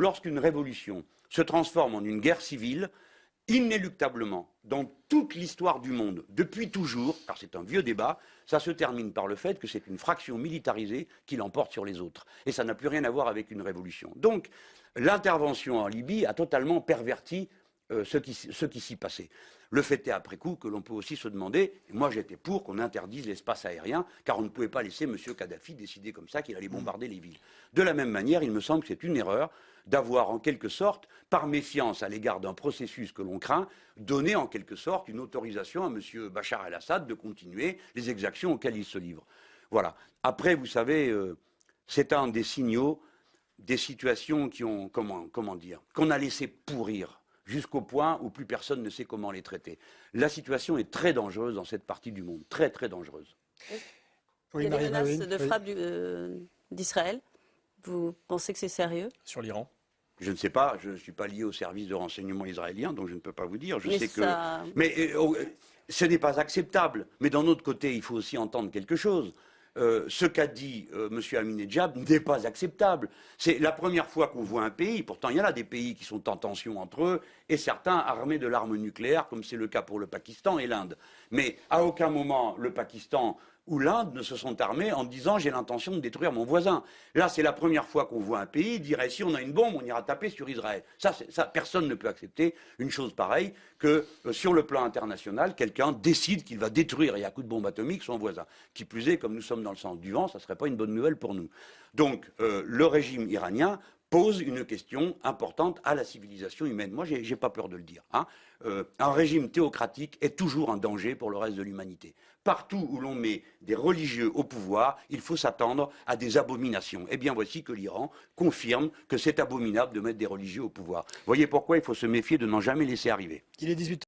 lorsqu'une révolution se transforme en une guerre civile, inéluctablement, dans toute l'histoire du monde, depuis toujours, car c'est un vieux débat, ça se termine par le fait que c'est une fraction militarisée qui l'emporte sur les autres. Et ça n'a plus rien à voir avec une révolution. Donc, l'intervention en Libye a totalement perverti ce qui s'y passait. Le fait est après coup que l'on peut aussi se demander, et moi j'étais pour qu'on interdise l'espace aérien, car on ne pouvait pas laisser M. Kadhafi décider comme ça qu'il allait bombarder les villes. De la même manière, il me semble que c'est une erreur d'avoir en quelque sorte, par méfiance à l'égard d'un processus que l'on craint, donné en quelque sorte une autorisation à M. Bachar el-Assad de continuer les exactions auxquelles il se livre. Voilà. Après, vous savez, c'est un des signaux des situations qui ont, comment dire, qu'on a laissé pourrir jusqu'au point où plus personne ne sait comment les traiter. La situation est très dangereuse dans cette partie du monde, très très dangereuse. Oui, il y a des menaces de frappe d'Israël. Vous pensez que c'est sérieux? Sur l'Iran? Je ne sais pas, je ne suis pas lié au service de renseignement israélien, donc je ne peux pas vous dire. Je mais sais ça... que... Mais ce n'est pas acceptable. Mais d'un autre côté, il faut aussi entendre quelque chose. Ce qu'a dit M. Ahmadinejad n'est pas acceptable. C'est la première fois qu'on voit un pays, pourtant il y en a des pays qui sont en tension entre eux, et certains armés de l'arme nucléaire, comme c'est le cas pour le Pakistan et l'Inde. Mais à aucun moment le Pakistan ou l'Inde ne se sont armés en disant « j'ai l'intention de détruire mon voisin ». Là, c'est la première fois qu'on voit un pays dire « si on a une bombe, on ira taper sur Israël ». Ça, personne ne peut accepter une chose pareille que sur le plan international, quelqu'un décide qu'il va détruire et à coup de bombe atomique son voisin. Qui plus est, comme nous sommes dans le sens du vent, ça ne serait pas une bonne nouvelle pour nous. Donc, le régime iranien pose une question importante à la civilisation humaine. Moi, je n'ai pas peur de le dire. Hein. Un régime théocratique est toujours un danger pour le reste de l'humanité. Partout où l'on met des religieux au pouvoir, il faut s'attendre à des abominations. Eh bien, voici que l'Iran confirme que c'est abominable de mettre des religieux au pouvoir. Voyez pourquoi il faut se méfier de n'en jamais laisser arriver. Il est 18